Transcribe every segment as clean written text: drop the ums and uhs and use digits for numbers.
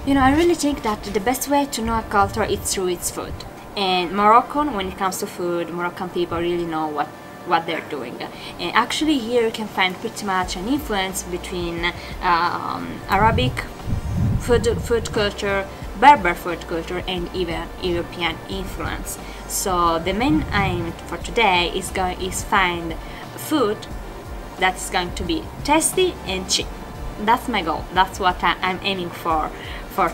You know, I really think that the best way to know a culture is through its food. And Moroccan, when it comes to food, Moroccan people really know what they're doing. And actually here you can find pretty much an influence between Arabic food culture, Berber food culture, and even European influence. So the main aim for today is find food that's going to be tasty and cheap. That's my goal. That's what I'm aiming for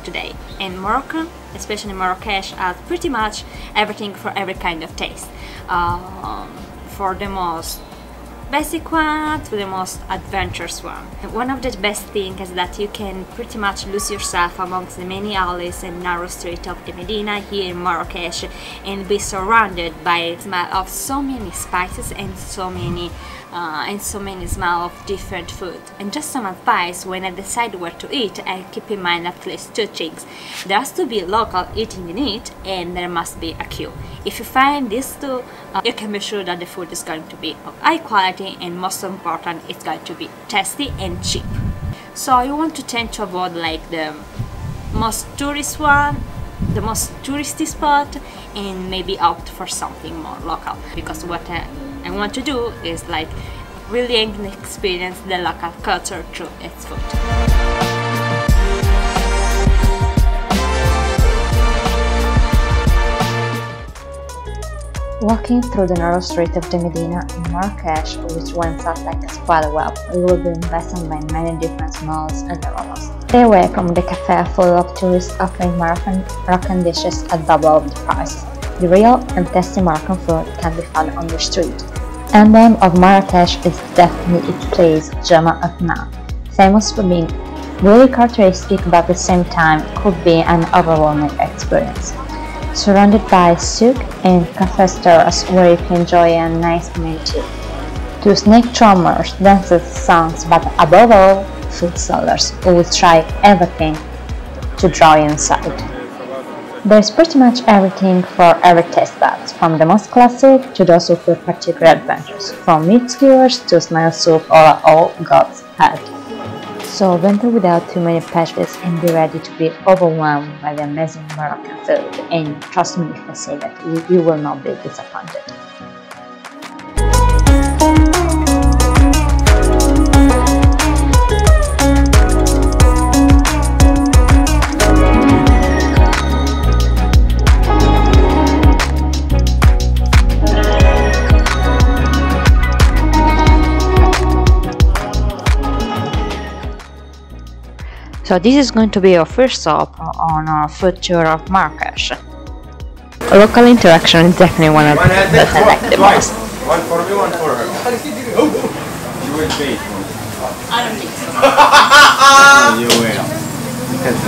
today. And Morocco, especially Marrakesh, has pretty much everything for every kind of taste. For the most basic one to the most adventurous one. One of the best things is that you can pretty much lose yourself amongst the many alleys and narrow streets of the Medina here in Marrakesh and be surrounded by the smell of so many spices and so many smell of different food. And just some advice: when I decide where to eat, I keep in mind at least two things. There has to be local eating in it, and there must be a queue. If you find these two, you can be sure that the food is going to be of high quality, and most important, it's going to be tasty and cheap. So you want to tend to avoid like the most tourist one, the most touristy spot, and maybe opt for something more local, because what I want to do is like really experience the local culture through its food. Walking through the narrow street of the Medina in Marrakesh, which went out like a spider web, we will be invested by many different smells and aromas. Stay away from the cafe full of tourists offering Moroccan dishes at double of the price. The real and tasty Moroccan food can be found on the street. Emblem of Marrakesh is definitely its place, Jemaa el Fna, famous for being really characteristic but at the same time could be an overwhelming experience. Surrounded by souk and cafe stores where you can enjoy a nice amenity. To snake drummers, dances, songs, but above all, food sellers who will try everything to draw you inside. There's pretty much everything for every taste buds, from the most classic to those who feel particular adventures, from meat skewers to snail soup or all God's head. So venture without too many prejudice and be ready to be overwhelmed by the amazing Moroccan food, and trust me if I say that you will not be disappointed. So this is going to be our first stop on our food tour of Marrakesh. Local interaction is definitely one of that I like the most. One for me, one for her. You will pay. I don't think so. No, you will. Because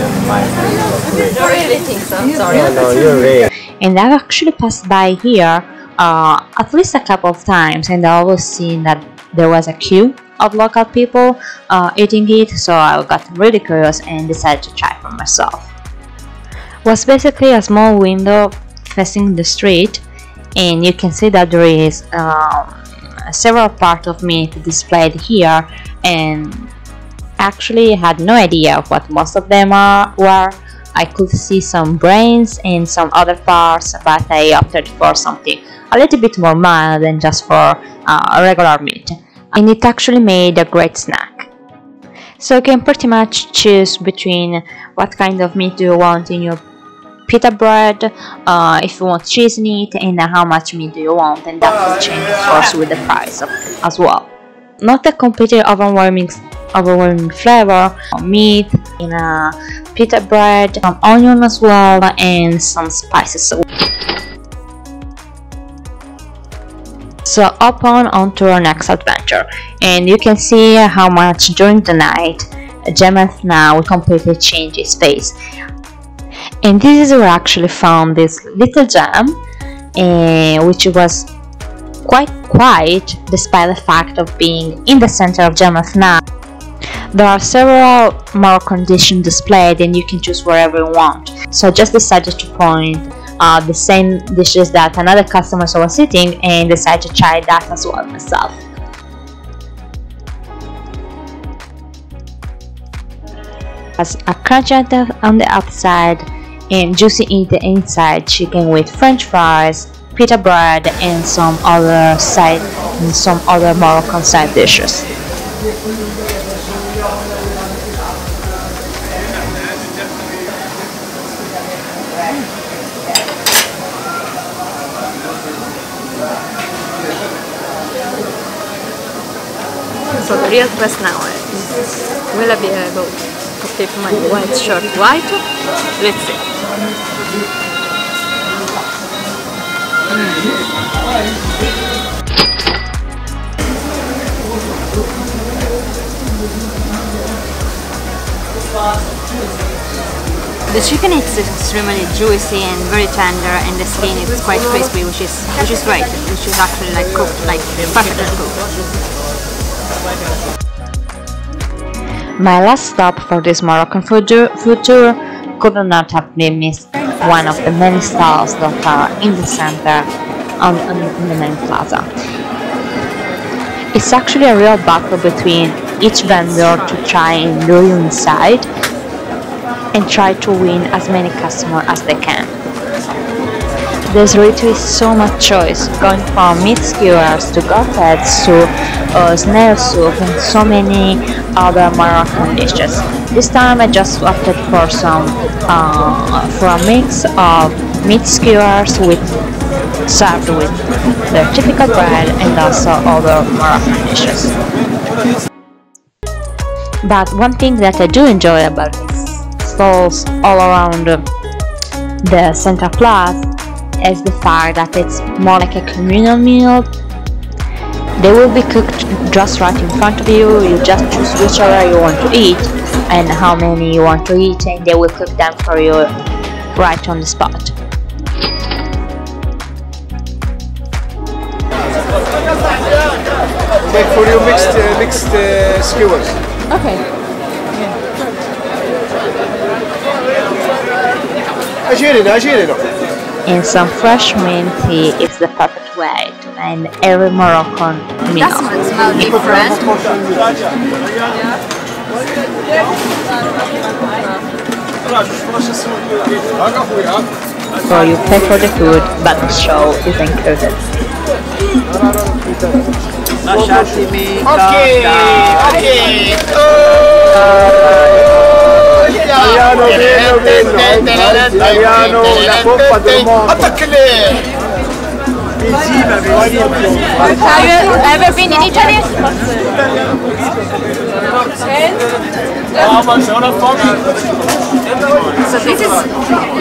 I really think so, I'm sorry. No, you will. And I've actually passed by here at least a couple of times, and I've always seen that there was a queue of local people eating it, so I got really curious and decided to try for myself. It was basically a small window facing the street, and you can see that there is several parts of meat displayed here, and actually had no idea of what most of them were. I could see some brains and some other parts, but I opted for something a little bit more mild than just for regular meat. And it actually made a great snack. So you can pretty much choose between what kind of meat do you want in your pita bread, if you want cheese in it, and how much meat do you want, and that will change of course with the price as well. Not a completely overwhelming flavor, meat in a pita bread, some onion as well, and some spices. So up onto our next adventure, and you can see how much during the night Jemaa el Fna will completely change its face. And this is where I actually found this little gem, which was quite quiet despite the fact of being in the center of Jemaa el Fna. There are several Moroccan dishes displayed, and you can choose wherever you want. So I just decided to point the same dishes that another customer was eating, and decided to try that as well myself. has a crunchy on the outside and juicy in the inside chicken with French fries, pita bread, and some other Moroccan side dishes. So the real quest now is, will I be able to keep my white shirt white? Let's see. The chicken is extremely juicy and very tender, and the skin is quite crispy, which is great, which is actually like cooked, like perfectly cooked. My last stop for this Moroccan food tour could not have been missed one of the many stalls that are in the center on the main plaza. It's actually a real battle between each vendor to try and lure you inside and try to win as many customers as they can. There's literally so much choice, going from meat skewers to gottets to snail soup and so many other Moroccan dishes. This time I just opted for a mix of meat skewers served with their typical bread and also other Moroccan dishes. But one thing that I do enjoy about these stalls all around the Central Plaza is the fact that it's more like a communal meal. They will be cooked just right in front of you. You just choose whichever you want to eat and how many you want to eat, and they will cook them for you right on the spot. Make for you mixed skewers. Okay. And some fresh mint tea is the perfect way to end every Moroccan meal. Doesn't smell different. So you pay for the food, but the show is included. Have you ever been in Italy? So this is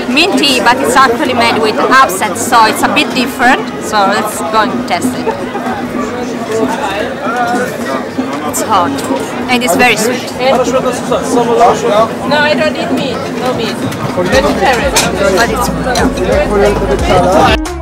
mint tea, but it's actually made with absinthe, so it's a bit different. So let's go and test it. It's hot and it's very sweet. No, I don't eat meat. No meat. Vegetarian. But it's, yeah.